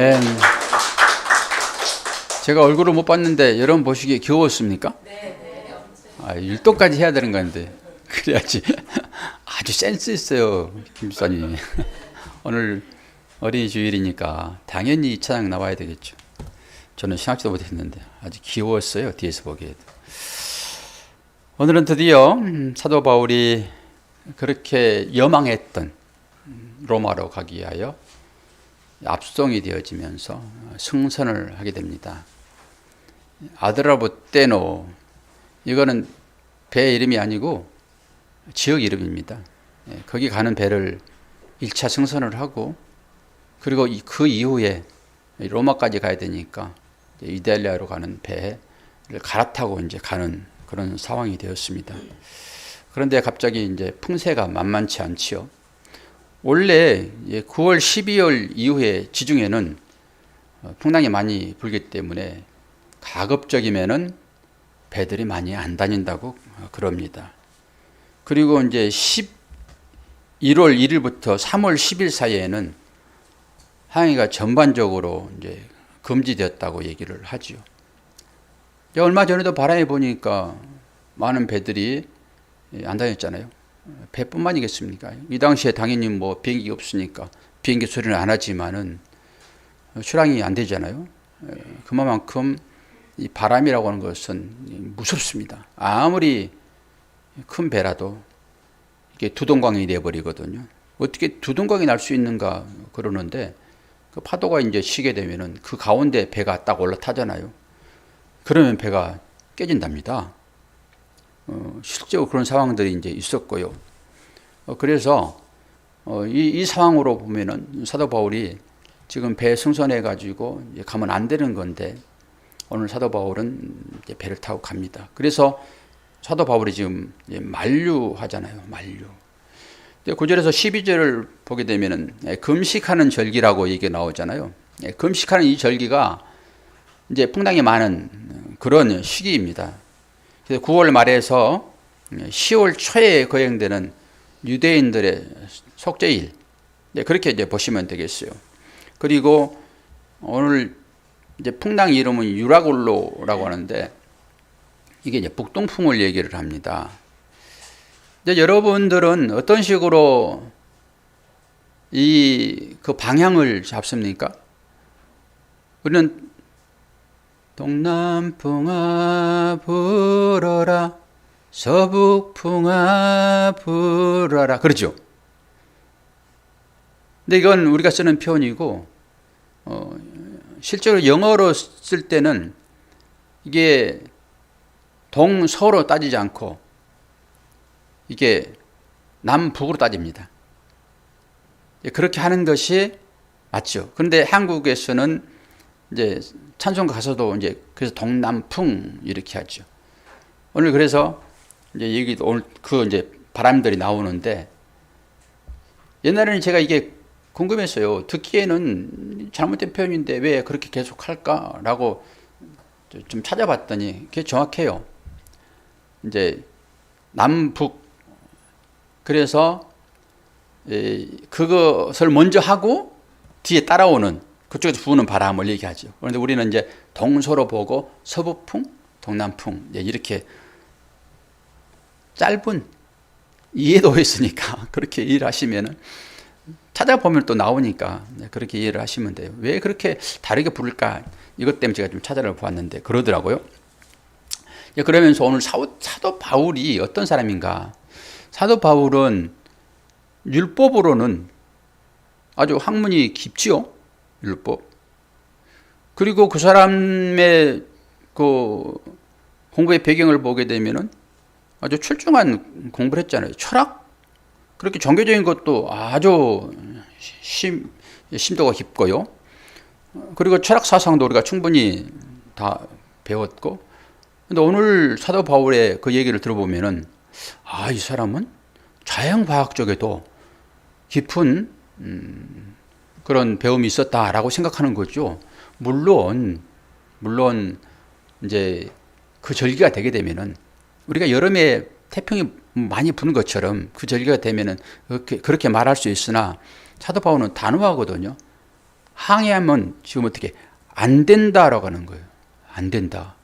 아멘. 제가 얼굴을 못 봤는데 여러분 보시기에 귀여웠습니까? 네. 율동까지 해야 되는 건데 그래야지. 아주 센스 있어요, 김 집사님. 오늘 어린이 주일이니까 당연히 2차장 나와야 되겠죠. 저는 생각지도 못했는데 아주 귀여웠어요, 뒤에서 보기에도. 오늘은 드디어 사도 바울이 그렇게 여망했던 로마로 가기 위하여 압송이 되어지면서 승선을 하게 됩니다. 아드라보테노, 이거는 배 이름이 아니고 지역 이름입니다. 거기 가는 배를 1차 승선을 하고, 그리고 그 이후에 로마까지 가야 되니까 이탈리아로 가는 배를 갈아타고 이제 가는 그런 상황이 되었습니다. 그런데 갑자기 이제 풍세가 만만치 않지요. 원래 9월, 12월 이후에 지중해는 풍랑이 많이 불기 때문에 가급적이면은 배들이 많이 안 다닌다고 그럽니다. 그리고 이제 11월 1일부터 3월 10일 사이에는 항해가 전반적으로 이제 금지되었다고 얘기를 하지요. 얼마 전에도 바람이 보니까 많은 배들이 안 다녔잖아요. 배뿐만이겠습니까? 이 당시에 당연히 뭐 비행기 없으니까 비행기 소리는 안 하지만은 출항이 안 되잖아요. 그만큼 이 바람이라고 하는 것은 무섭습니다. 아무리 큰 배라도 이게 두동강이 되어버리거든요. 어떻게 두동강이 날 수 있는가 그러는데, 그 파도가 이제 치게 되면은 그 가운데 배가 딱 올라타잖아요. 그러면 배가 깨진답니다. 실제로 그런 상황들이 이제 있었고요. 그래서 이 상황으로 보면은 사도 바울이 지금 배 승선해 가지고 가면 안 되는 건데, 오늘 사도 바울은 이제 배를 타고 갑니다. 그래서 사도 바울이 지금 만류하잖아요. 만류. 9절에서 12절을 보게 되면은 금식하는 절기라고 얘기 나오잖아요. 금식하는 이 절기가 이제 풍랑이 많은 그런 시기입니다. 그래서 9월 말에서 10월 초에 거행되는 유대인들의 속죄일, 그렇게 이제 보시면 되겠어요. 그리고 오늘 이제 풍랑 이름은 유라굴로라고 하는데, 이게 이제 북동풍을 얘기를 합니다. 이제 여러분들은 어떤 식으로 그 방향을 잡습니까? 우리는 동남풍아 불어라, 서북풍아 불어라, 그렇죠? 근데 이건 우리가 쓰는 표현이고, 실제로 영어로 쓸 때는 이게 동서로 따지지 않고 이게 남북으로 따집니다. 그렇게 하는 것이 맞죠. 그런데 한국에서는 이제 찬송 가서도 이제 그래서 동남풍 이렇게 하죠. 오늘 그래서 이제 여기도 오늘 그 이제 바람들이 나오는데, 옛날에는 제가 이게 궁금했어요. 듣기에는 잘못된 표현인데 왜 그렇게 계속 할까라고 좀 찾아봤더니 그게 정확해요. 이제 남북, 그래서 그것을 먼저 하고 뒤에 따라오는 그쪽에서 부는 바람을 얘기하죠. 그런데 우리는 이제 동서로 보고 서북풍, 동남풍 이렇게 짧은 이해도 있으니까 그렇게 일하시면은 찾아보면 또 나오니까 그렇게 이해를 하시면 돼요. 왜 그렇게 다르게 부를까? 이것 때문에 제가 좀 찾아보았는데 그러더라고요. 그러면서 오늘 사도 바울이 어떤 사람인가? 사도 바울은 율법으로는 아주 학문이 깊지요. 율법. 그리고 그 사람의 그 공부의 배경을 보게 되면은 아주 출중한 공부를 했잖아요. 철학? 그렇게 종교적인 것도 아주 심도가 깊고요. 그리고 철학 사상도 우리가 충분히 다 배웠고. 근데 오늘 사도 바울의 그 얘기를 들어보면은, 이 사람은 자연과학 쪽에도 깊은 그런 배움이 있었다라고 생각하는 거죠. 물론 이제 그 절기가 되게 되면은, 우리가 여름에 태풍이 많이 부는 것처럼 그 절기가 되면은 그렇게 말할 수 있으나, 사도 바울은 단호하거든요. 항의하면 지금 어떻게 안 된다라고 하는 거예요. 안 된다.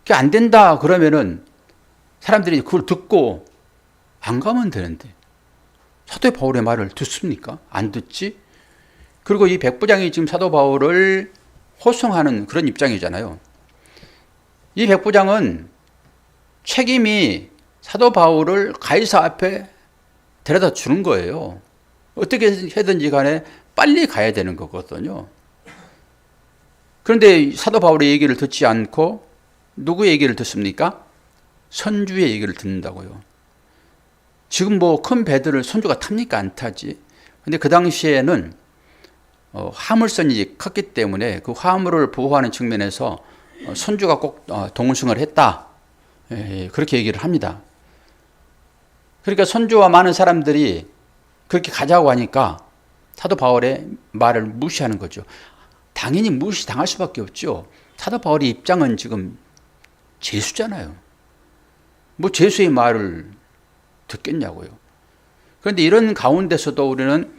그게 안 된다 그러면은 사람들이 그걸 듣고 안 가면 되는데 사도 바울의 말을 듣습니까? 안 듣지? 그리고 이 백부장이 지금 사도 바울을 호송하는 그런 입장이잖아요. 이 백부장은 책임이 사도 바울을 가이사 앞에 데려다 주는 거예요. 어떻게 해든지 간에 빨리 가야 되는 거거든요. 그런데 사도 바울의 얘기를 듣지 않고 누구의 얘기를 듣습니까? 선주의 얘기를 듣는다고요. 지금 뭐 큰 배들을 선주가 탑니까? 안 타지. 근데 그 당시에는 화물선이 컸기 때문에 그 화물을 보호하는 측면에서 선주가 꼭 동승을 했다. 그렇게 얘기를 합니다. 그러니까 선주와 많은 사람들이 그렇게 가자고 하니까 사도 바울의 말을 무시하는 거죠. 당연히 무시당할 수밖에 없죠. 사도 바울의 입장은 지금 죄수잖아요. 뭐 죄수의 말을 듣겠냐고요. 그런데 이런 가운데서도 우리는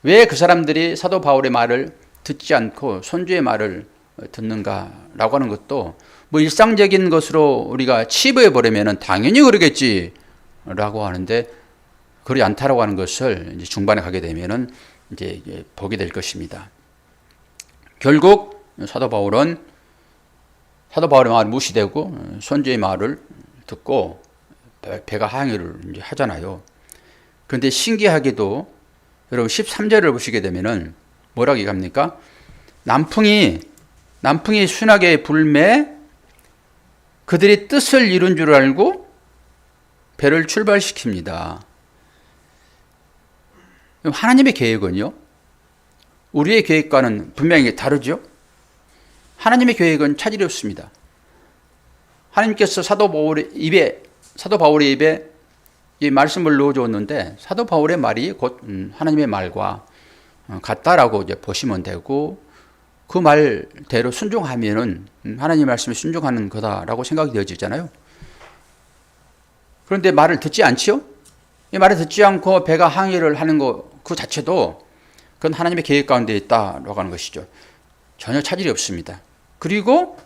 왜 그 사람들이 사도 바울의 말을 듣지 않고 선주의 말을 듣는가라고 하는 것도 뭐 일상적인 것으로 우리가 치부해 버리면은 당연히 그러겠지라고 하는데 그렇지 않다라고 하는 것을 이제 중반에 가게 되면은 이제 보게 될 것입니다. 결국 사도 바울의 말을 무시되고 선주의 말을 듣고 배가 항해를 이제 하잖아요. 그런데 신기하게도 여러분 13절을 보시게 되면은 뭐라고 얘기합니까? 남풍이 순하게 불매 그들이 뜻을 이룬 줄 알고 배를 출발시킵니다. 하나님의 계획은요, 우리의 계획과는 분명히 다르죠. 하나님의 계획은 차질이 없습니다. 하나님께서 사도 바울의 입에 이 말씀을 넣어줬는데 사도 바울의 말이 곧 하나님의 말과 같다라고 이제 보시면 되고 그 말대로 순종하면은 하나님의 말씀에 순종하는 거다라고 생각이 되어지잖아요. 그런데 말을 듣지 않지요? 이 말을 듣지 않고 배가 항해를 하는 것 그 자체도 그건 하나님의 계획 가운데 있다라고 하는 것이죠. 전혀 차질이 없습니다. 그리고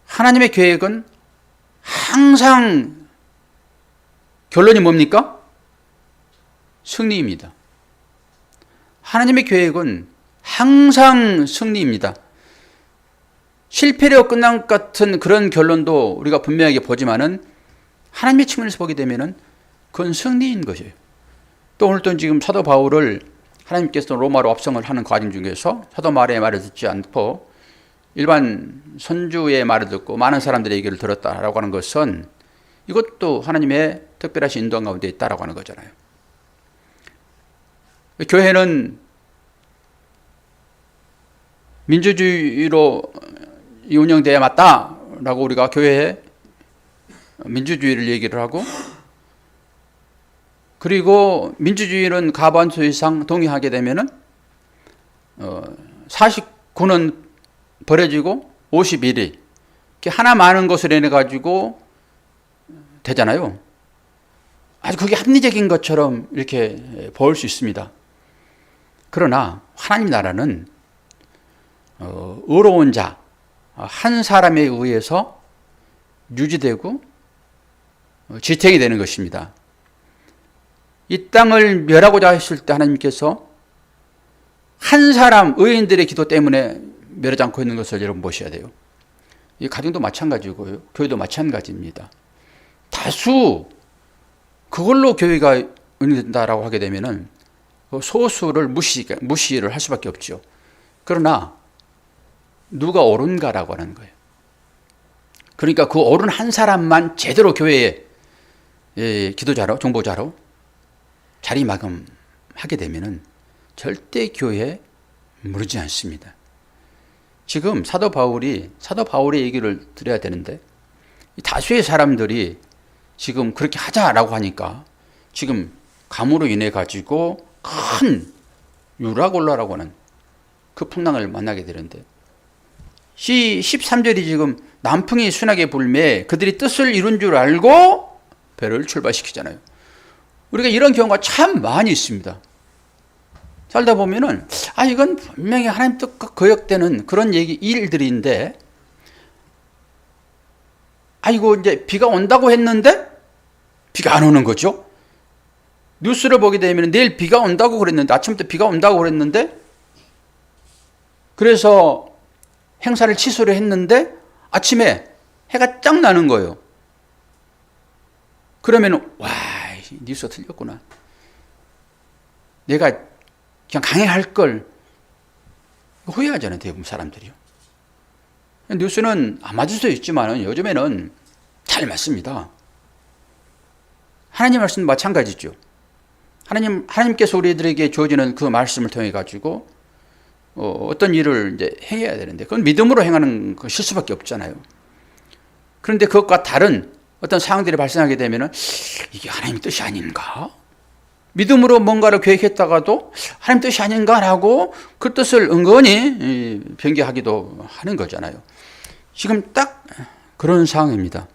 하나님의 계획은 항상 결론이 뭡니까? 승리입니다. 하나님의 계획은 항상 승리입니다. 실패로 끝난 것 같은 그런 결론도 우리가 분명하게 보지만은 하나님의 측면에서 보게 되면은 그건 승리인 것이에요. 또 오늘 또 지금 사도 바울을 하나님께서 로마로 압송을 하는 과정 중에서 사도 바울의 말을 듣지 않고 일반 선주의 말을 듣고 많은 사람들의 얘기를 들었다라고 하는 것은 이것도 하나님의 특별하신 인도한 가운데 있다라고 하는 거잖아요. 교회는 민주주의로 운영돼야 맞다라고 우리가 교회에 민주주의를 얘기를 하고 그리고 민주주의는 과반수 이상 동의하게 되면은 49는 버려지고 51이 이렇게 하나 많은 것을 인해 가지고 되잖아요. 아주 그게 합리적인 것처럼 이렇게 보일 수 있습니다. 그러나 하나님 나라는 의로운 자 한 사람에 의해서 유지되고 지탱이 되는 것입니다. 이 땅을 멸하고자 하실 때 하나님께서 한 사람 의인들의 기도 때문에 멸하지 않고 있는 것을 여러분 보셔야 돼요. 이 가정도 마찬가지고요. 교회도 마찬가지입니다. 다수 그걸로 교회가 운영된다라고 하게 되면은 소수를 무시를 할 수밖에 없죠. 그러나 누가 옳은가라고 하는 거예요. 그러니까 그 옳은 한 사람만 제대로 교회에 기도자로 정보자로 자리마감하게 되면은 절대 교회에 무르지 않습니다. 지금 사도 바울의 얘기를 드려야 되는데 다수의 사람들이 지금 그렇게 하자라고 하니까 지금 감으로 인해 가지고 큰 유라골라라고 하는 그 풍랑을 만나게 되는데 13절이 지금 남풍이 순하게 불매 그들이 뜻을 이룬 줄 알고 배를 출발시키잖아요. 우리가 이런 경우가 참 많이 있습니다. 살다 보면은 이건 분명히 하나님 뜻과 거역되는 그런 일들인데 이거 이제 비가 온다고 했는데 비가 안 오는 거죠. 뉴스를 보게 되면 내일 비가 온다고 그랬는데 아침부터 비가 온다고 그랬는데 그래서 행사를 취소를 했는데 아침에 해가 쫙 나는 거예요. 그러면 와, 뉴스가 틀렸구나. 내가 그냥 강행할 걸 후회하잖아요. 대부분 사람들이요. 뉴스는 안 맞을 수도 있지만 요즘에는 잘 맞습니다. 하나님 말씀도 마찬가지죠. 하나님께서 우리들에게 주어지는 그 말씀을 통해 가지고 어떤 일을 이제 행해야 되는데 그건 믿음으로 행하는 것일 수밖에 없잖아요. 그런데 그것과 다른 어떤 상황들이 발생하게 되면은 이게 하나님 뜻이 아닌가? 믿음으로 뭔가를 계획했다가도 하나님 뜻이 아닌가라고 그 뜻을 은근히 변개하기도 하는 거잖아요. 지금 딱 그런 상황입니다.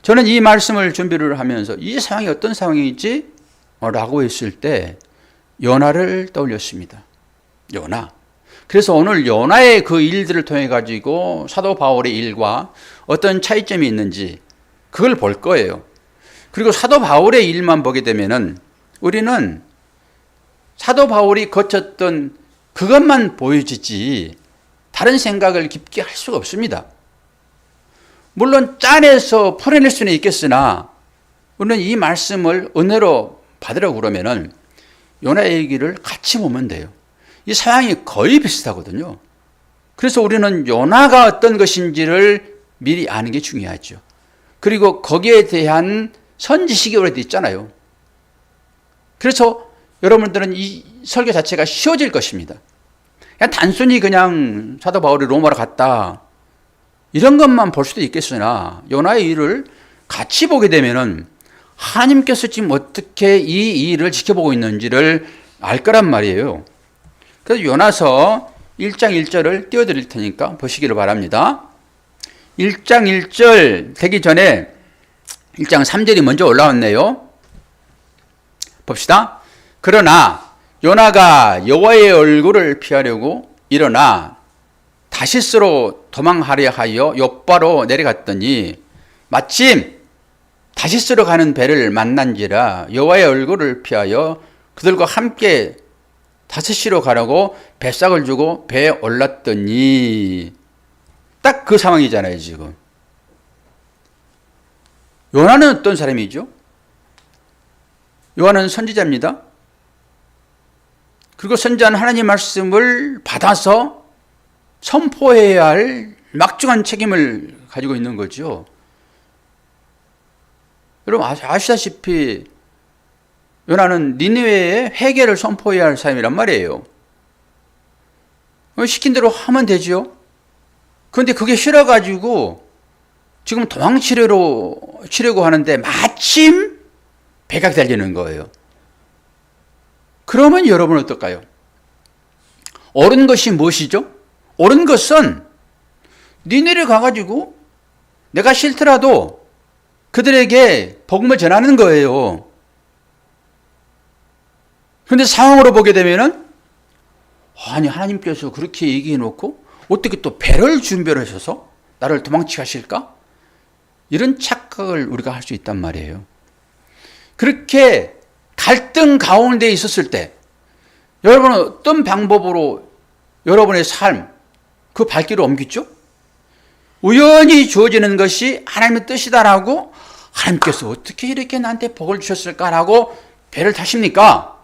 저는 이 말씀을 준비를 하면서 이 상황이 어떤 상황이지? 라고 했을 때 요나를 떠올렸습니다. 요나. 그래서 오늘 요나의 그 일들을 통해 가지고 사도 바울의 일과 어떤 차이점이 있는지 그걸 볼 거예요. 그리고 사도 바울의 일만 보게 되면은 우리는 사도 바울이 거쳤던 그것만 보여지지 다른 생각을 깊게 할 수가 없습니다. 물론 짜내서 풀어낼 수는 있겠으나 우리는 이 말씀을 은혜로 받으려고 그러면은 요나의 얘기를 같이 보면 돼요. 이 상황이 거의 비슷하거든요. 그래서 우리는 요나가 어떤 것인지를 미리 아는 게 중요하죠. 그리고 거기에 대한 선지식이 오래돼 있잖아요. 그래서 여러분들은 이 설교 자체가 쉬워질 것입니다. 그냥 단순히 그냥 사도 바울이 로마로 갔다 이런 것만 볼 수도 있겠으나 요나의 일을 같이 보게 되면은 하나님께서 지금 어떻게 이 일을 지켜보고 있는지를 알 거란 말이에요. 그래서 요나서 1장 1절을 띄워드릴 테니까 보시기를 바랍니다. 1장 1절 되기 전에 1장 3절이 먼저 올라왔네요. 봅시다. 그러나 요나가 여호와의 얼굴을 피하려고 일어나 다시스로 도망하려 하여 욥바로 내려갔더니 마침 다시스로 가는 배를 만난지라 여호와의 얼굴을 피하여 그들과 함께 다시스로 가라고 배싹을 주고 배에 올랐더니 딱 그 상황이잖아요. 지금 요나는 어떤 사람이죠? 요나는 선지자입니다. 그리고 선지자는 하나님 말씀을 받아서 선포해야 할 막중한 책임을 가지고 있는 거죠. 여러분 아시다시피 요나는 니느웨에 회개를 선포해야 할 사람이란 말이에요. 시킨 대로 하면 되죠. 그런데 그게 싫어가지고 지금 도망치려고 하는데 마침 배가 달리는 거예요. 그러면 여러분은 어떨까요? 옳은 것이 무엇이죠? 옳은 것은 니네를 가가지고 내가 싫더라도 그들에게 복음을 전하는 거예요. 그런데 상황으로 보게 되면은 아니 하나님께서 그렇게 얘기해 놓고 어떻게 또 배를 준비를 하셔서 나를 도망치게 하실까? 이런 착각을 우리가 할 수 있단 말이에요. 그렇게 갈등 가운데 있었을 때 여러분은 어떤 방법으로 여러분의 삶, 그 발길을 옮기죠? 우연히 주어지는 것이 하나님의 뜻이다라고 하나님께서 어떻게 이렇게 나한테 복을 주셨을까라고 배를 타십니까?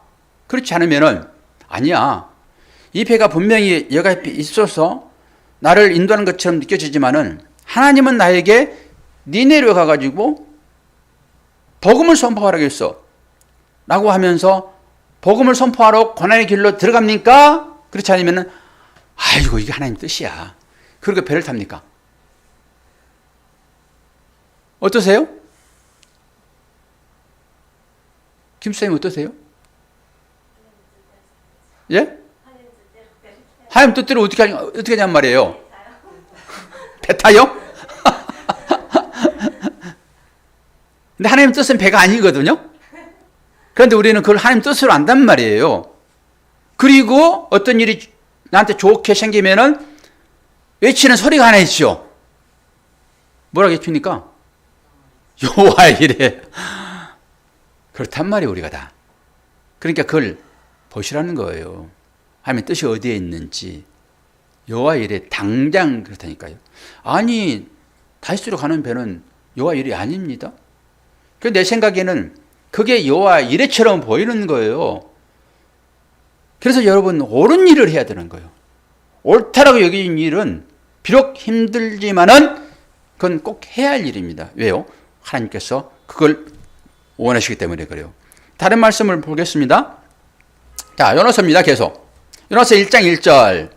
그렇지 않으면은 아니야. 이 배가 분명히 여가 있어서 나를 인도하는 것처럼 느껴지지만은 하나님은 나에게 니네로 가가지고 복음을 선포하라겠어 라고 하면서 복음을 선포하러 고난의 길로 들어갑니까? 그렇지 않으면은 아이고 이게 하나님 뜻이야. 그리고 배를 탑니까? 어떠세요? 김수생님 어떠세요? 예? 하나님 뜻대로 어떻게 하냔 말이에요? 배 타요? 근데 하나님 뜻은 배가 아니거든요? 그런데 우리는 그걸 하나님 뜻으로 안단 말이에요. 그리고 어떤 일이 나한테 좋게 생기면은 외치는 소리가 하나 있죠. 뭐라고 외칩니까? 여호와 이래. 그렇단 말이에요, 우리가 다. 그러니까 그걸 보시라는 거예요. 하면 뜻이 어디에 있는지. 여호와 이래 당장 그렇다니까요. 아니, 다시스로 가는 배는 여호와 이래 아닙니다. 내 생각에는 그게 여호와 이래처럼 보이는 거예요. 그래서 여러분 옳은 일을 해야 되는 거예요. 옳다라고 여긴 일은 비록 힘들지만은 그건 꼭 해야 할 일입니다. 왜요? 하나님께서 그걸 원하시기 때문에 그래요. 다른 말씀을 보겠습니다. 자, 요나서입니다. 계속. 요나서 1장 1절.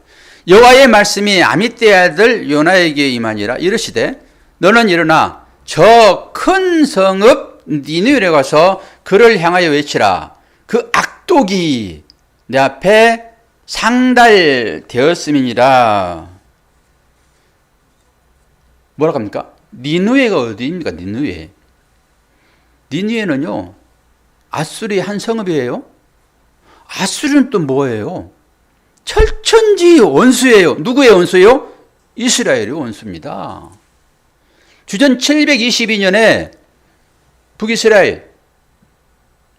여호와의 말씀이 아미떼의 아들 요나에게 임하니라. 이르시되 너는 일어나 저 큰 성읍 니느웨에 가서 그를 향하여 외치라. 그 악독이 내 앞에 상달되었음이니라. 뭐라고 합니까? 니느웨가 어디입니까? 니느웨. 니느웨는요, 아수르의 한 성읍이에요. 아수르는 또 뭐예요? 철천지 원수예요. 누구의 원수예요? 이스라엘의 원수입니다. 주전 722년에 북이스라엘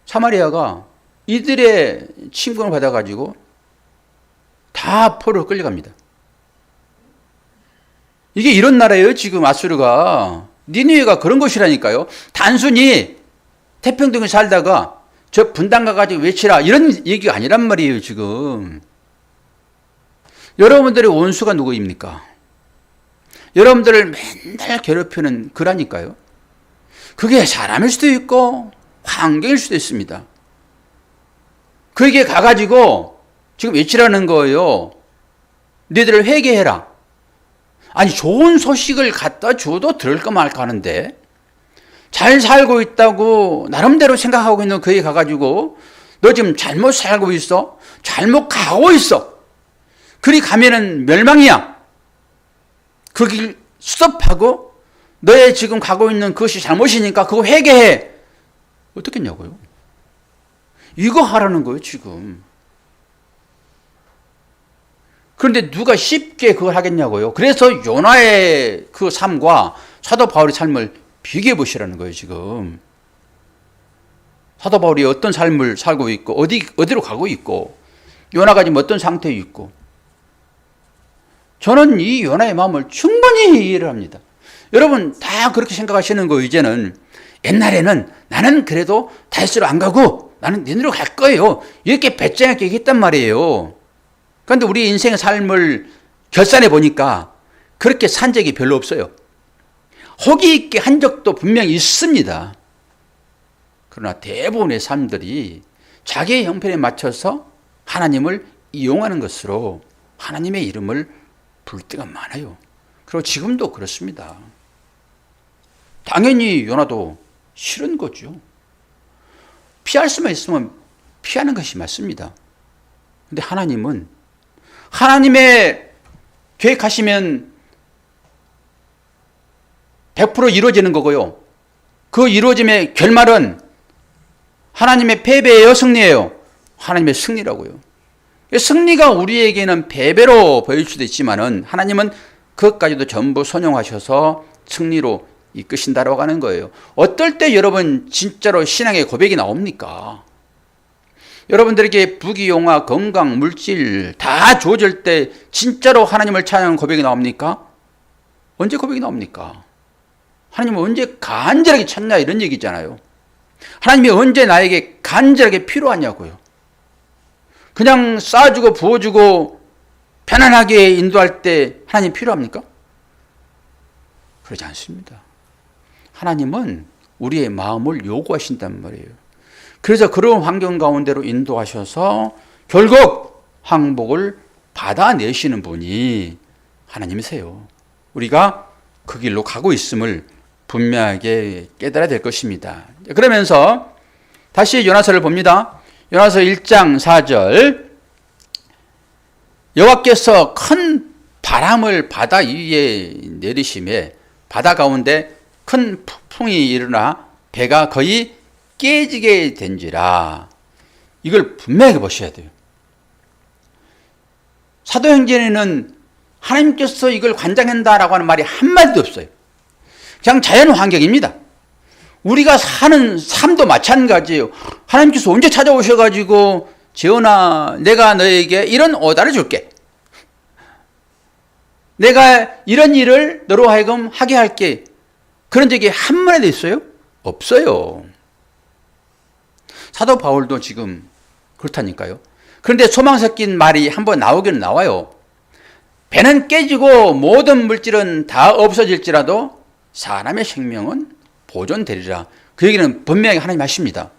사마리아가 이들의 침공을 받아가지고 다 포로로 끌려갑니다. 이게 이런 나라예요. 지금 아수르가. 니느웨가 그런 곳이라니까요. 단순히 태평등에 살다가 저 분당 가가지고 외치라 이런 얘기가 아니란 말이에요. 지금 여러분들의 원수가 누구입니까? 여러분들을 맨날 괴롭히는 그라니까요. 그게 사람일 수도 있고 환경일 수도 있습니다. 그에게 가가지고 지금 외치라는 거예요. 너희들을 회개해라. 아니, 좋은 소식을 갖다 줘도 들을까 말까 하는데 잘 살고 있다고 나름대로 생각하고 있는 그에게 가가지고 너 지금 잘못 살고 있어. 잘못 가고 있어. 그리 가면은 멸망이야. 그 길 스톱하고 너의 지금 가고 있는 그것이 잘못이니까 그거 회개해. 어떻겠냐고요. 이거 하라는 거예요, 지금. 그런데 누가 쉽게 그걸 하겠냐고요. 그래서 요나의 그 삶과 사도 바울의 삶을 비교해 보시라는 거예요, 지금. 사도 바울이 어떤 삶을 살고 있고 어디로 가고 있고 요나가 지금 어떤 상태에 있고. 저는 이 요나의 마음을 충분히 이해를 합니다. 여러분 다 그렇게 생각하시는 거. 이제는 옛날에는 나는 그래도 다시스로 안 가고 나는 니네로 갈 거예요. 이렇게 배짱있게 얘기했단 말이에요. 그런데 우리 인생의 삶을 결산해 보니까 그렇게 산 적이 별로 없어요. 호기 있게 한 적도 분명히 있습니다. 그러나 대부분의 삶들이 자기의 형편에 맞춰서 하나님을 이용하는 것으로 하나님의 이름을 부를 때가 많아요. 그리고 지금도 그렇습니다. 당연히 요나도 싫은 거죠. 피할 수만 있으면 피하는 것이 맞습니다. 그런데 하나님은 하나님의 계획하시면 100% 이루어지는 거고요. 그 이루어짐의 결말은 하나님의 패배예요, 승리예요? 하나님의 승리라고요. 승리가 우리에게는 패배로 보일 수도 있지만은 하나님은 그것까지도 전부 선용하셔서 승리로 이끄신다라고 하는 거예요. 어떨 때 여러분 진짜로 신앙의 고백이 나옵니까? 여러분들에게 부귀영화, 건강, 물질 다 주어질 때 진짜로 하나님을 찬양하는 고백이 나옵니까? 언제 고백이 나옵니까? 하나님은 언제 간절하게 찾냐 이런 얘기잖아요. 하나님이 언제 나에게 간절하게 필요하냐고요. 그냥 쏴주고 부어주고 편안하게 인도할 때 하나님 필요합니까? 그러지 않습니다. 하나님은 우리의 마음을 요구하신단 말이에요. 그래서 그런 환경 가운데로 인도하셔서 결국 항복을 받아내시는 분이 하나님이세요. 우리가 그 길로 가고 있음을 분명하게 깨달아야 될 것입니다. 그러면서 다시 요나서를 봅니다. 요나서 1장 4절. 여호와께서 큰 바람을 바다 위에 내리심에 바다 가운데 큰 폭풍이 일어나 배가 거의 깨지게 된지라. 이걸 분명하게 보셔야 돼요. 사도행전에는 하나님께서 이걸 관장한다라고 하는 말이 한마디도 없어요. 그냥 자연 환경입니다. 우리가 사는 삶도 마찬가지예요. 하나님께서 언제 찾아오셔가지고 재원아 내가 너에게 이런 오다를 줄게. 내가 이런 일을 너로 하여금 하게 할게. 그런 적이 한 번에도 있어요? 없어요. 사도 바울도 지금 그렇다니까요. 그런데 소망 섞인 말이 한번 나오기는 나와요. 배는 깨지고 모든 물질은 다 없어질지라도 사람의 생명은 보존되리라. 그 얘기는 분명히 하나님 하십니다.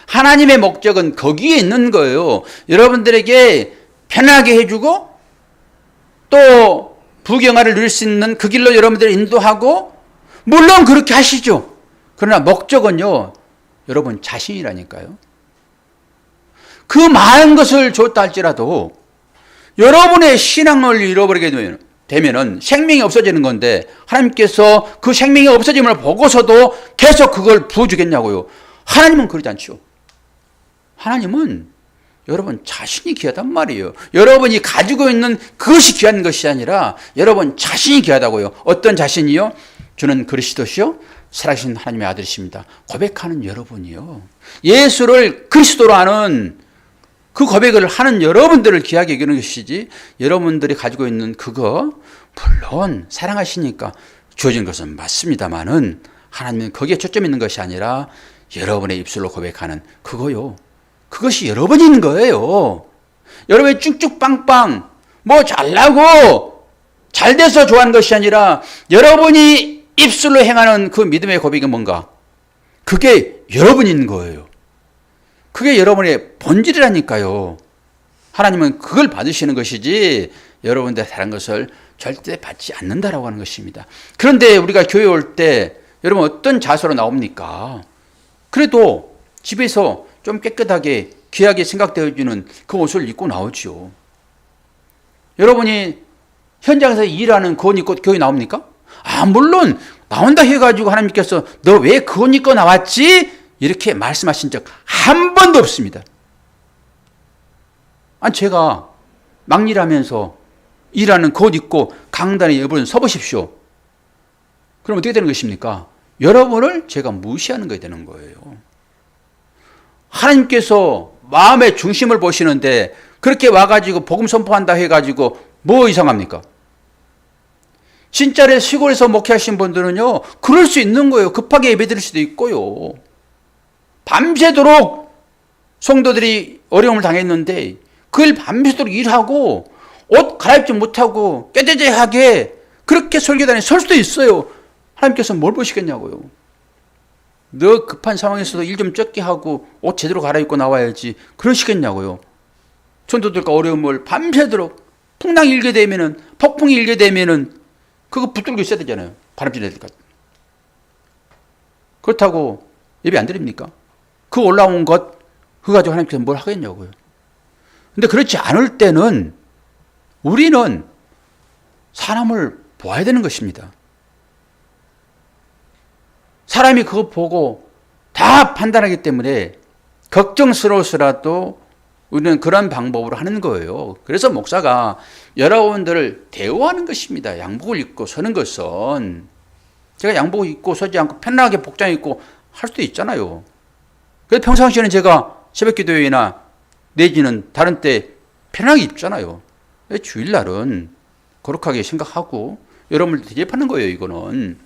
하나님의 목적은 거기에 있는 거예요. 여러분들에게 편하게 해주고 또 부경화를 누릴 수 있는 그 길로 여러분들을 인도하고 물론 그렇게 하시죠. 그러나 목적은요. 여러분 자신이라니까요. 그 많은 것을 줬다 할지라도 여러분의 신앙을 잃어버리게 되면은 생명이 없어지는 건데 하나님께서 그 생명이 없어짐을 보고서도 계속 그걸 부어주겠냐고요. 하나님은 그러지 않죠. 하나님은 여러분 자신이 귀하단 말이에요. 여러분이 가지고 있는 그것이 귀한 것이 아니라 여러분 자신이 귀하다고요. 어떤 자신이요? 주는 그리스도시요 살아계신 하나님의 아들이십니다. 고백하는 여러분이요. 예수를 그리스도로 아는 그 고백을 하는 여러분들을 귀하게 여기는 것이지 여러분들이 가지고 있는 그거 물론 사랑하시니까 주어진 것은 맞습니다만은 하나님은 거기에 초점 있는 것이 아니라 여러분의 입술로 고백하는 그거요. 그것이 여러분이 있는 거예요. 여러분이 쭉쭉빵빵 뭐 잘나고 잘돼서 좋아하는 것이 아니라 여러분이 입술로 행하는 그 믿음의 고백이 뭔가 그게 여러분이 있는 거예요. 그게 여러분의 본질이라니까요. 하나님은 그걸 받으시는 것이지 여러분들 다른 것을 절대 받지 않는다라고 하는 것입니다. 그런데 우리가 교회 올 때 여러분 어떤 자세로 나옵니까? 그래도 집에서 좀 깨끗하게 귀하게 생각되어지는 그 옷을 입고 나오죠. 여러분이 현장에서 일하는 그 옷 입고 교회 나옵니까? 물론 나온다 해가지고 하나님께서 너 왜 그 옷 입고 나왔지? 이렇게 말씀하신 적 한 번도 없습니다. 제가 막일하면서 일하는 그 옷 입고 강단에 여러분 서보십시오. 그럼 어떻게 되는 것입니까? 여러분을 제가 무시하는 거야 되는 거예요. 하나님께서 마음의 중심을 보시는데 그렇게 와가지고 복음 선포한다 해가지고 뭐 이상합니까? 진짜로 시골에서 목회하신 분들은요 그럴 수 있는 거예요. 급하게 예배드릴 수도 있고요. 밤새도록 성도들이 어려움을 당했는데 그걸 밤새도록 일하고 옷 갈아입지 못하고 꾀죄죄하게 그렇게 설교단에 설 수도 있어요. 하나님께서 뭘 보시겠냐고요. 너 급한 상황에서도 일 좀 적게 하고 옷 제대로 갈아입고 나와야지 그러시겠냐고요. 성도들과 어려움을 밤새도록 풍랑이 일게 되면은 폭풍이 일게 되면은 그거 붙들고 있어야 되잖아요. 바람쥐 애들까. 그렇다고 예배 안 드립니까? 그 올라온 것 그거 가지고 하나님께서 뭘 하겠냐고요. 근데 그렇지 않을 때는 우리는 사람을 보아야 되는 것입니다. 사람이 그거 보고 다 판단하기 때문에 걱정스러워서라도 우리는 그런 방법으로 하는 거예요. 그래서 목사가 여러분들을 대우하는 것입니다. 양복을 입고 서는 것은 제가 양복 입고 서지 않고 편하게 복장 입고 할 수도 있잖아요. 그래서 평상시에는 제가 새벽기도회나 내지는 다른 때 편하게 입잖아요. 주일날은 거룩하게 생각하고 여러분을 대접하는 거예요. 이거는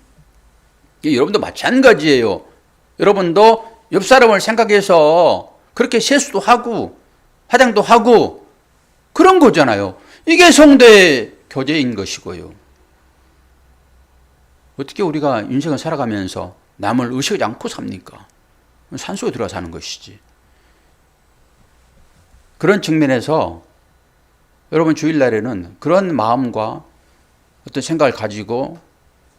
여러분도 마찬가지예요. 여러분도 옆 사람을 생각해서 그렇게 세수도 하고 화장도 하고 그런 거잖아요. 이게 성도의 교제인 것이고요. 어떻게 우리가 인생을 살아가면서 남을 의식하지 않고 삽니까? 산속에 들어가 사는 것이지. 그런 측면에서 여러분 주일날에는 그런 마음과 어떤 생각을 가지고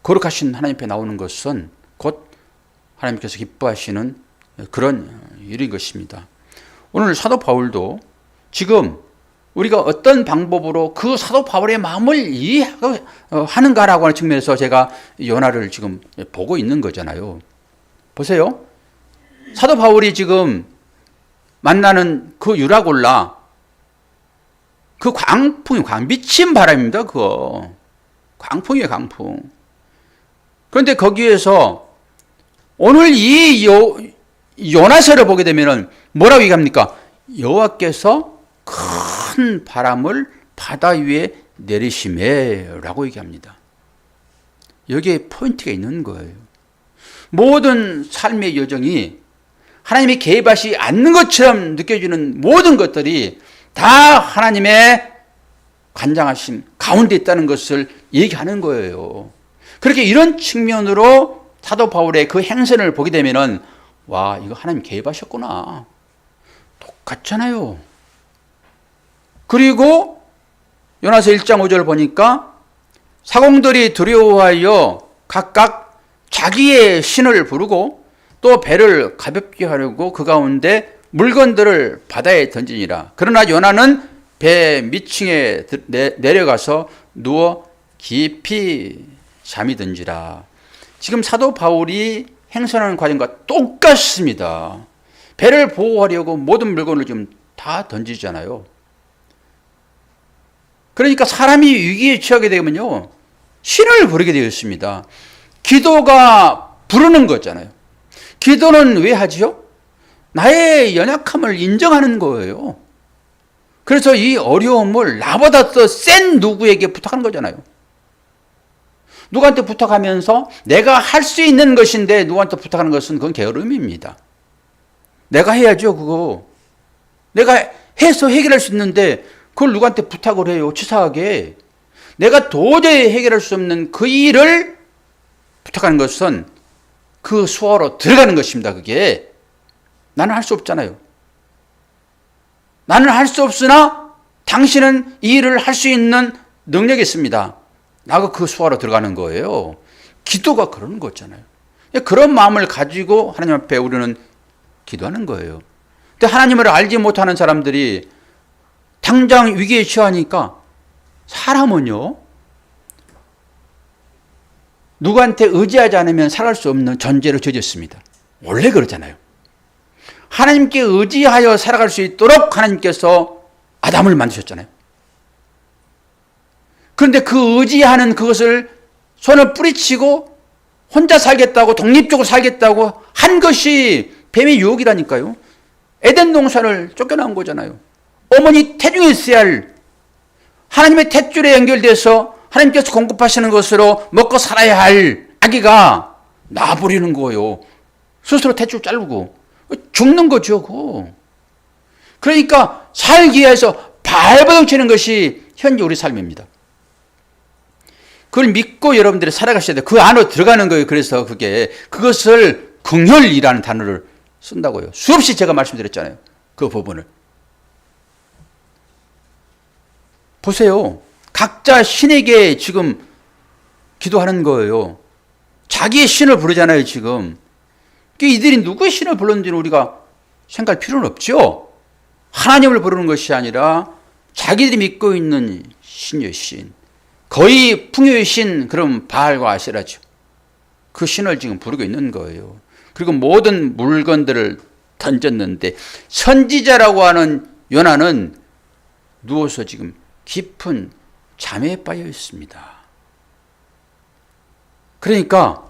거룩하신 하나님 앞에 나오는 것은 곧 하나님께서 기뻐하시는 그런 일인 것입니다. 오늘 사도 바울도 지금 우리가 어떤 방법으로 그 사도 바울의 마음을 이해하는가라고 하는 측면에서 제가 요나를 지금 보고 있는 거잖아요. 보세요. 사도 바울이 지금 만나는 그 유라골라 그 광풍이 미친 바람입니다. 그거 광풍이에요, 광풍. 그런데 거기에서 오늘 이 요나서를 보게 되면은 뭐라고 얘기합니까? 여호와께서 큰 바람을 바다 위에 내리심에라고 얘기합니다. 여기에 포인트가 있는 거예요. 모든 삶의 여정이 하나님이 개입하시 않는 것처럼 느껴지는 모든 것들이 다 하나님의 관장하심 가운데 있다는 것을 얘기하는 거예요. 그렇게 이런 측면으로 사도 바울의 그 행선을 보게 되면은 와, 이거 하나님 개입하셨구나. 똑같잖아요. 그리고 요나서 1장 5절 보니까 사공들이 두려워하여 각각 자기의 신을 부르고 또 배를 가볍게 하려고 그 가운데 물건들을 바다에 던지니라. 그러나 요나는 배 밑층에 내려가서 누워 깊이 잠이 든지라. 지금 사도 바울이 행선하는 과정과 똑같습니다. 배를 보호하려고 모든 물건을 지금 다 던지잖아요. 그러니까 사람이 위기에 처하게 되면요, 신을 부르게 되어 있습니다. 기도가 부르는 거잖아요. 기도는 왜 하지요? 나의 연약함을 인정하는 거예요. 그래서 이 어려움을 나보다 더 센 누구에게 부탁하는 거잖아요. 누구한테 부탁하면서 내가 할 수 있는 것인데 누구한테 부탁하는 것은 그건 게으름입니다. 내가 해야죠, 그거. 내가 해서 해결할 수 있는데 그걸 누구한테 부탁을 해요, 치사하게. 내가 도저히 해결할 수 없는 그 일을 부탁하는 것은 그 수화로 들어가는 것입니다, 그게. 나는 할 수 없잖아요. 나는 할 수 없으나 당신은 이 일을 할 수 있는 능력이 있습니다. 나가 그 수화로 들어가는 거예요. 기도가 그런 거잖아요. 그런 마음을 가지고 하나님 앞에 우리는 기도하는 거예요. 근데 하나님을 알지 못하는 사람들이 당장 위기에 처하니까 사람은요, 누구한테 의지하지 않으면 살아갈 수 없는 존재로 지어졌습니다. 원래 그렇잖아요. 하나님께 의지하여 살아갈 수 있도록 하나님께서 아담을 만드셨잖아요. 그런데 그 의지하는 그것을 손을 뿌리치고 혼자 살겠다고, 독립적으로 살겠다고 한 것이 뱀의 유혹이라니까요. 에덴 동산을 쫓겨나온 거잖아요. 어머니 태중에 있어야 할 하나님의 탯줄에 연결돼서 하나님께서 공급하시는 것으로 먹고 살아야 할 아기가 놔버리는 거예요. 스스로 탯줄 자르고 죽는 거죠. 그거. 그러니까 살기 위해서 발버둥치는 것이 현재 우리 삶입니다. 그걸 믿고 여러분들이 살아가셔야 돼요. 그 안으로 들어가는 거예요. 그래서 그것을 긍휼이라는 단어를 쓴다고요. 수없이 제가 말씀드렸잖아요. 그 부분을. 보세요. 각자 신에게 지금 기도하는 거예요. 자기의 신을 부르잖아요, 지금. 이들이 누구의 신을 불렀는지는 우리가 생각할 필요는 없죠. 하나님을 부르는 것이 아니라 자기들이 믿고 있는 신의 신. 거의 풍요의 신, 그럼 바알과 아세라죠. 그 신을 지금 부르고 있는 거예요. 그리고 모든 물건들을 던졌는데 선지자라고 하는 요나는 누워서 지금 깊은 잠에 빠져 있습니다. 그러니까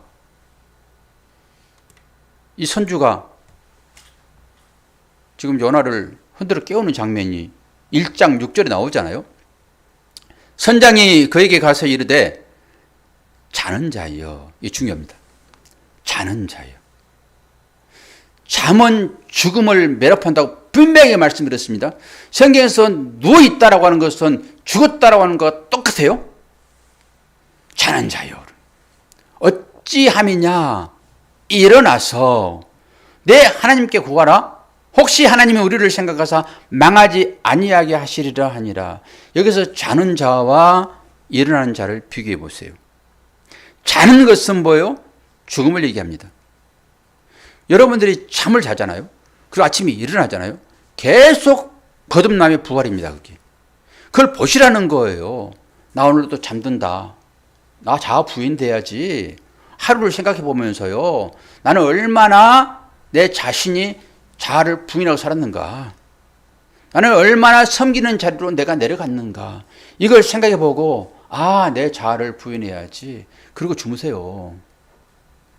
이 선주가 지금 요나를 흔들어 깨우는 장면이 1장 6절에 나오잖아요. 선장이 그에게 가서 이르되 자는 자여. 이게 중요합니다. 자는 자여. 잠은 죽음을 매력한다고 분명히 말씀드렸습니다. 성경에서 누워있다라고 하는 것은 죽었다라고 하는 것과 똑같아요. 자는 자여. 어찌함이냐. 일어나서 내 하나님께 구하라. 혹시 하나님이 우리를 생각하사 망하지 아니하게 하시리라 하니라. 여기서 자는 자와 일어나는 자를 비교해 보세요. 자는 것은 뭐예요? 죽음을 얘기합니다. 여러분들이 잠을 자잖아요. 그리고 아침에 일어나잖아요. 계속 거듭남의 부활입니다. 그게. 그걸 보시라는 거예요. 나 오늘 또 잠든다. 나 자아 부인돼야지. 하루를 생각해 보면서요. 나는 얼마나 내 자신이 자아를 부인하고 살았는가. 나는 얼마나 섬기는 자리로 내가 내려갔는가. 이걸 생각해 보고 내 자아를 부인해야지. 그리고 주무세요.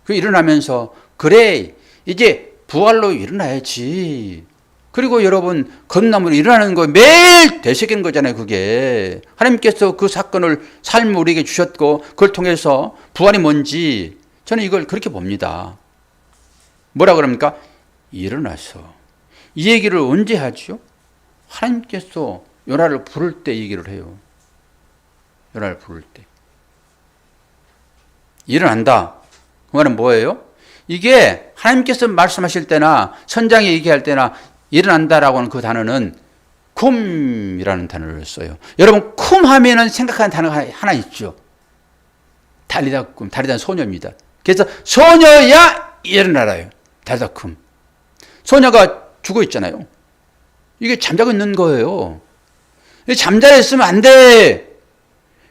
그 일어나면서 그래 이제 부활로 일어나야지. 그리고 여러분 건나무로 일어나는 거 매일 되새기는 거잖아요. 그게 하나님께서 그 사건을 삶을 우리에게 주셨고 그걸 통해서 부활이 뭔지 저는 이걸 그렇게 봅니다. 뭐라 그럽니까? 일어나서. 이 얘기를 언제 하죠? 하나님께서 요나를 부를 때 얘기를 해요. 요나를 부를 때. 일어난다. 그 말은 뭐예요? 이게 하나님께서 말씀하실 때나 선장이 얘기할 때나 일어난다라고 하는 그 단어는 쿰이라는 단어를 써요. 여러분 쿰 하면은 생각하는 단어가 하나 있죠. 달리다 쿰, 달리다 소녀입니다. 그래서 소녀야 일어나라요. 달리다 쿰. 소녀가 죽어 있잖아요. 이게 잠자고 있는 거예요. 잠자려 있으면 안 돼.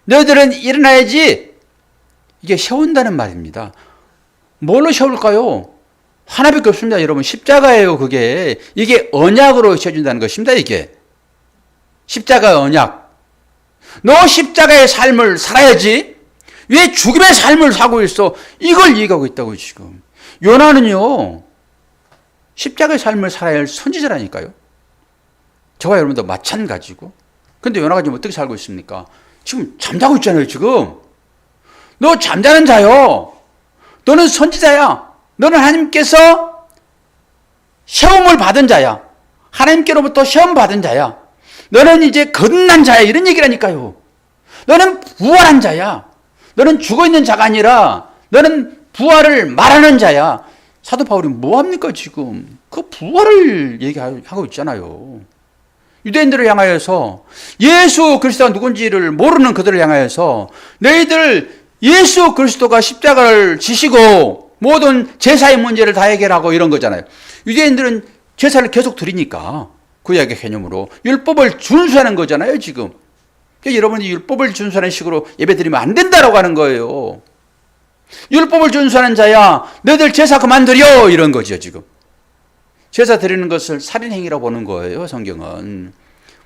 너희들은 일어나야지. 이게 세운다는 말입니다. 뭘로 세울까요? 하나밖에 없습니다. 여러분 십자가예요. 그게 이게 언약으로 세워준다는 것입니다. 이게 십자가 언약. 너 십자가의 삶을 살아야지. 왜 죽음의 삶을 살고 있어? 이걸 얘기하고 있다고 지금. 요나는요 십자가의 삶을 살아야 할 선지자라니까요. 저와 여러분도 마찬가지고. 근데 요나가 지금 어떻게 살고 있습니까? 지금 잠자고 있잖아요. 지금 너 잠자는 자요. 너는 선지자야. 너는 하나님께서 시험을 받은 자야. 하나님께로부터 시험 받은 자야. 너는 이제 거듭난 자야. 이런 얘기라니까요. 너는 부활한 자야. 너는 죽어있는 자가 아니라 너는 부활을 말하는 자야. 사도 바울이 뭐합니까 지금? 그 부활을 얘기하고 있잖아요. 유대인들을 향하여서 예수 그리스도가 누군지를 모르는 그들을 향하여서 너희들 예수 그리스도가 십자가를 지시고 모든 제사의 문제를 다 해결하고 이런 거잖아요. 유대인들은 제사를 계속 드리니까 구약의 개념으로 율법을 준수하는 거잖아요 지금. 그러니까 여러분이 율법을 준수하는 식으로 예배드리면 안 된다라고 하는 거예요. 율법을 준수하는 자야 너희들 제사 그만두려 이런 거죠 지금. 제사 드리는 것을 살인행위라고 보는 거예요. 성경은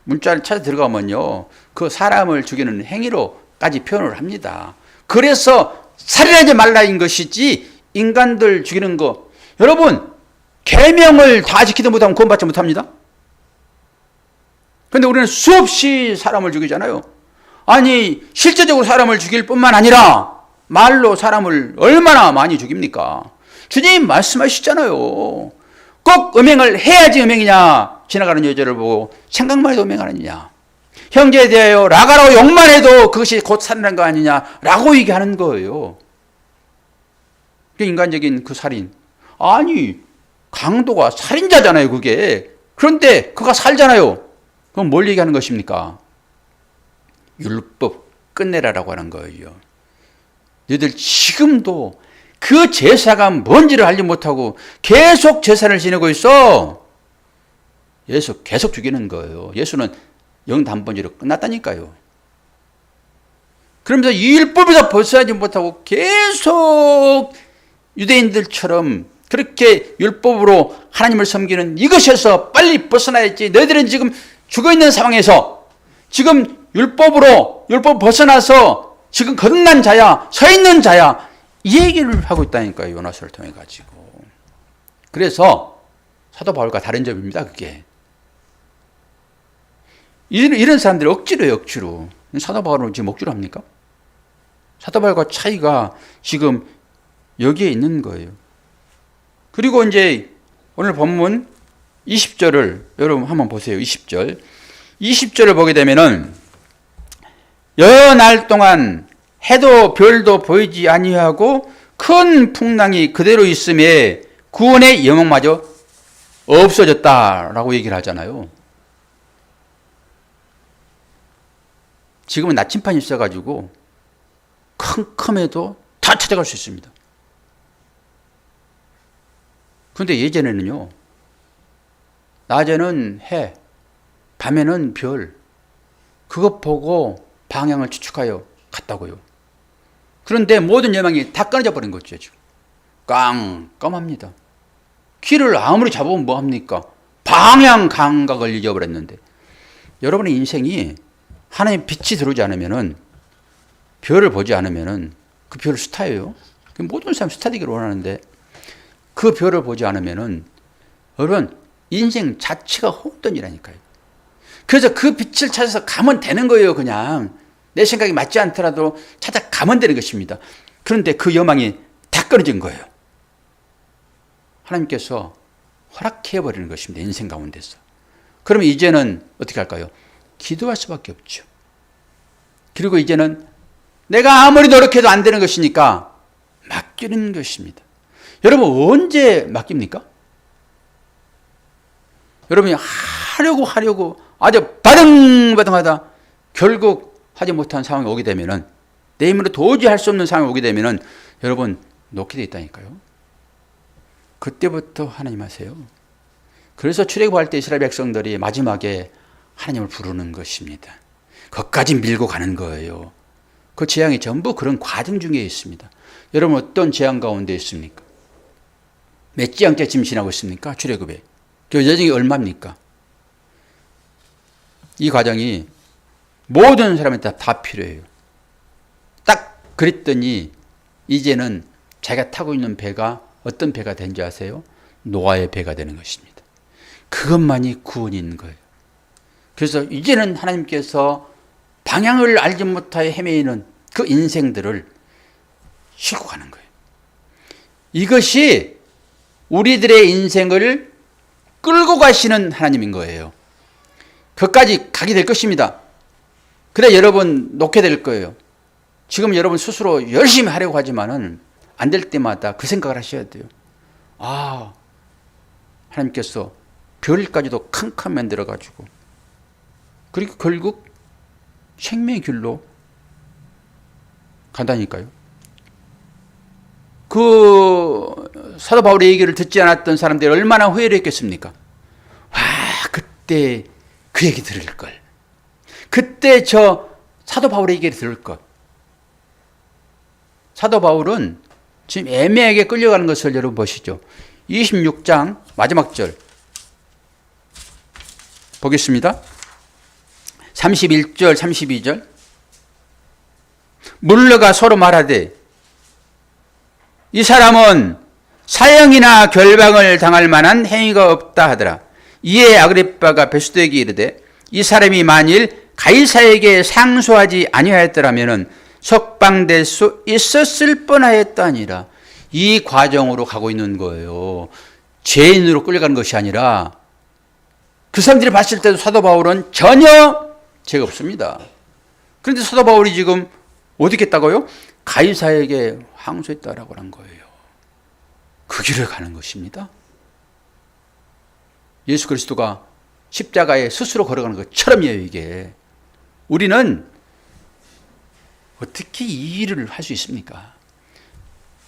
문자를 찾아 들어가면요 그 사람을 죽이는 행위로까지 표현을 합니다. 그래서 살인하지 말라인 것이지 인간들 죽이는 거. 여러분 계명을 다 지키지 못하면 구원받지 못합니다. 그런데 우리는 수없이 사람을 죽이잖아요. 아니 실제적으로 사람을 죽일 뿐만 아니라 말로 사람을 얼마나 많이 죽입니까? 주님 말씀하시잖아요. 꼭 음행을 해야지 음행이냐. 지나가는 여자를 보고 생각만 해도 음행 아니냐. 형제에 대하여 라가라고 욕만 해도 그것이 곧 살인한 거 아니냐라고 얘기하는 거예요. 인간적인 그 살인. 아니 강도가 살인자잖아요 그게. 그런데 그가 살잖아요. 그럼 뭘 얘기하는 것입니까? 율법 끝내라라고 하는 거예요. 너희들 지금도 그 제사가 뭔지를 알지 못하고 계속 제사를 지내고 있어. 예수 계속 죽이는 거예요. 예수는 영단번지로 끝났다니까요. 그러면서 이 율법에서 벗어나지 못하고 계속 유대인들처럼 그렇게 율법으로 하나님을 섬기는 이것에서 빨리 벗어나야지. 너희들은 지금 죽어있는 상황에서 지금 율법 벗어나서 지금 거듭난 자야, 서 있는 자야, 이 얘기를 하고 있다니까요. 요나서를 통해 가지고. 그래서 사도 바울과 다른 점입니다. 그게. 이런 사람들이 억지로 해요. 억지로. 사도 바울은 지금 억지로 합니까? 사도 바울과 차이가 지금 여기에 있는 거예요. 그리고 이제 오늘 본문 20절을 여러분 한번 보세요. 20절. 20절을 보게 되면은 여러 날 동안 해도 별도 보이지 아니하고 큰 풍랑이 그대로 있음에 구원의 영광마저 없어졌다라고 얘기를 하잖아요. 지금은 나침판이 있어가지고 컴컴해도 다 찾아갈 수 있습니다. 그런데 예전에는요, 낮에는 해, 밤에는 별, 그것 보고 방향을 추측하여 갔다고요. 그런데 모든 여망이 다 끊어져 버린 거죠. 지금 깜깜합니다. 길을 아무리 잡으면 뭐합니까? 방향 감각을 잊어버렸는데 여러분의 인생이 하나님의 빛이 들어오지 않으면은, 별을 보지 않으면은 그 별은 스타예요. 모든 사람이 스타 되기를 원하는데 그 별을 보지 않으면은 여러분 인생 자체가 혼돈이라니까요. 그래서 그 빛을 찾아서 가면 되는 거예요. 그냥 내 생각이 맞지 않더라도 찾아가면 되는 것입니다. 그런데 그 여망이 다 끊어진 거예요. 하나님께서 허락해버리는 것입니다. 인생 가운데서. 그러면 이제는 어떻게 할까요? 기도할 수밖에 없죠. 그리고 이제는 내가 아무리 노력해도 안 되는 것이니까 맡기는 것입니다. 여러분 언제 맡깁니까? 여러분이 하려고 아주 바등바등하다 결국 하지 못한 상황이 오게 되면은, 내 힘으로 도저히 할 수 없는 상황이 오게 되면은 여러분 놓게 돼 있다니까요. 그때부터 하나님 하세요. 그래서 출애굽할 때 이스라엘 백성들이 마지막에 하나님을 부르는 것입니다. 거기까지 밀고 가는 거예요. 그 재앙이 전부 그런 과정 중에 있습니다. 여러분 어떤 재앙 가운데 있습니까? 몇 재앙째 짐신하고 있습니까? 출애굽에. 그 여정이 얼마입니까? 이 과정이 모든 사람한테 다 필요해요. 딱 그랬더니 이제는 자기가 타고 있는 배가 어떤 배가 된지 아세요? 노아의 배가 되는 것입니다. 그것만이 구원인 거예요. 그래서 이제는 하나님께서 방향을 알지 못하여 헤매이는 그 인생들을 싣고 가는 거예요. 이것이 우리들의 인생을 끌고 가시는 하나님인 거예요. 그까지 가게 될 것입니다. 그래 여러분 놓게 될 거예요. 지금 여러분 스스로 열심히 하려고 하지만은 안 될 때마다 그 생각을 하셔야 돼요. 아, 하나님께서 별까지도 캄캄 만들어 가지고 그리고 결국 생명의 길로 간다니까요. 그 사도 바울의 얘기를 듣지 않았던 사람들이 얼마나 후회를 했겠습니까? 그때 그 얘기 들을 걸. 그때 저 사도 바울의 얘기를 들을 것. 사도 바울은 지금 애매하게 끌려가는 것을 여러분 보시죠. 26장 마지막 절 보겠습니다. 31절 32절 물러가 서로 말하되 이 사람은 사형이나 결박을 당할 만한 행위가 없다 하더라. 이에 아그리빠가 베스도에게 이르되 이 사람이 만일 가이사에게 상소하지 아니하였더라면 석방될 수 있었을 뻔하였다니라. 이 과정으로 가고 있는 거예요. 죄인으로 끌려가는 것이 아니라 그 사람들이 봤을 때도 사도 바울은 전혀 죄가 없습니다. 그런데 사도 바울이 지금 어디 있다고요? 가이사에게 항소했다라고 한 거예요. 그 길을 가는 것입니다. 예수 그리스도가 십자가에 스스로 걸어가는 것처럼이에요. 이게 우리는 어떻게 이 일을 할 수 있습니까?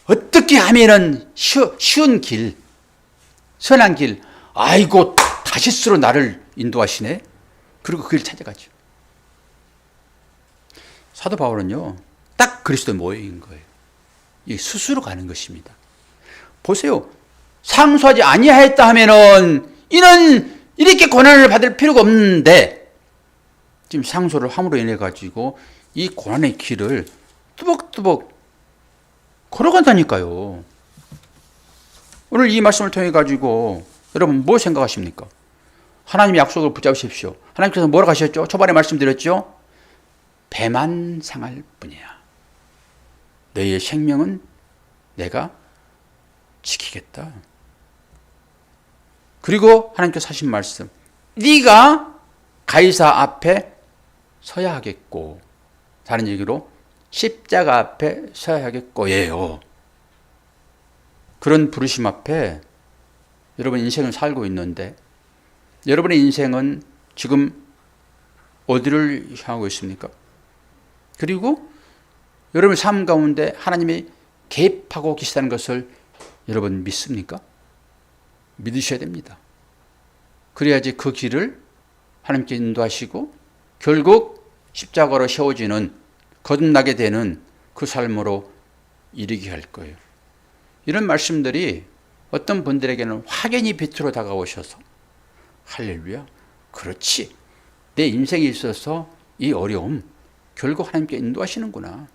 어떻게 하면은 쉬운 길, 선한 길, 아이고 다시 스스로 나를 인도하시네. 그리고 그 길 찾아가죠. 사도 바울은요 딱 그리스도의 모형인 거예요. 이 스스로 가는 것입니다. 보세요. 상소하지 아니하였다 하면은 이는 이렇게 고난을 받을 필요가 없는데 지금 상소를 함으로 인해 가지고 이 고난의 길을 뚜벅뚜벅 걸어간다니까요. 오늘 이 말씀을 통해 가지고 여러분 뭐 생각하십니까? 하나님의 약속을 붙잡으십시오. 하나님께서 뭐라고 하셨죠? 초반에 말씀드렸죠? 배만 상할 뿐이야. 너희의 생명은 내가 지키겠다. 그리고 하나님께서 하신 말씀, 네가 가이사 앞에 서야 하겠고, 다른 얘기로 십자가 앞에 서야 하겠고예요. 그런 부르심 앞에 여러분 인생을 살고 있는데 여러분의 인생은 지금 어디를 향하고 있습니까? 그리고 여러분의 삶 가운데 하나님이 개입하고 계시다는 것을 여러분 믿습니까? 믿으셔야 됩니다. 그래야지 그 길을 하나님께 인도하시고 결국 십자가로 세워지는 거듭나게 되는 그 삶으로 이르게 할 거예요. 이런 말씀들이 어떤 분들에게는 확연히 빛으로 다가오셔서 할렐루야, 그렇지, 내 인생에 있어서 이 어려움 결국 하나님께 인도하시는구나.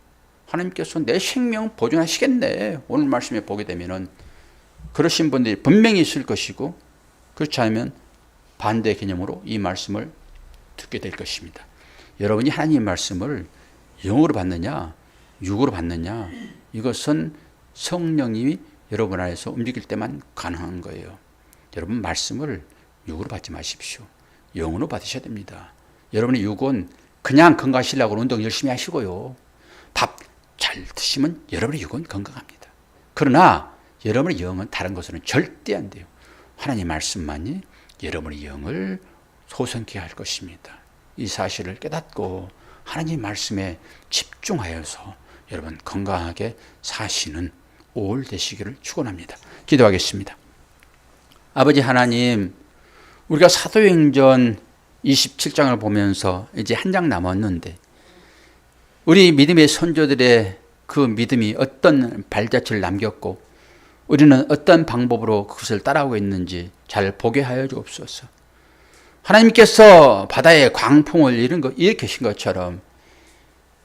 하나님께서 내 생명 보존하시겠네. 오늘 말씀에 보게 되면은 그러신 분들이 분명히 있을 것이고, 그렇지 않으면 반대 개념으로 이 말씀을 듣게 될 것입니다. 여러분이 하나님의 말씀을 영으로 받느냐 육으로 받느냐, 이것은 성령이 여러분 안에서 움직일 때만 가능한 거예요. 여러분 말씀을 육으로 받지 마십시오. 영으로 받으셔야 됩니다. 여러분의 육은 그냥 건강하시려고 운동 열심히 하시고요, 밥 잘 드시면 여러분의 육은 건강합니다. 그러나 여러분의 영은 다른 것으로는 절대 안 돼요. 하나님의 말씀만이 여러분의 영을 소생케 할 것입니다. 이 사실을 깨닫고 하나님 말씀에 집중하여서 여러분 건강하게 사시는 5월 되시기를 축원합니다. 기도하겠습니다. 아버지 하나님, 우리가 사도행전 27장을 보면서 이제 한 장 남았는데, 우리 믿음의 선조들의 그 믿음이 어떤 발자취를 남겼고 우리는 어떤 방법으로 그것을 따라오고 있는지 잘 보게 하여 주옵소서. 하나님께서 바다에 광풍을 일으키신 것처럼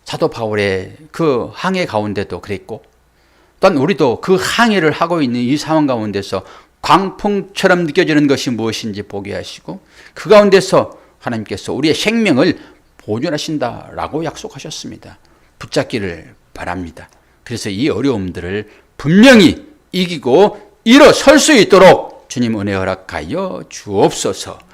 사도 바울의 그 항해 가운데도 그랬고, 또한 우리도 그 항해를 하고 있는 이 상황 가운데서 광풍처럼 느껴지는 것이 무엇인지 보게 하시고, 그 가운데서 하나님께서 우리의 생명을 보존하신다라고 약속하셨습니다. 붙잡기를 바랍니다. 그래서 이 어려움들을 분명히 이기고 일어설 수 있도록 주님 은혜 허락하여 주옵소서.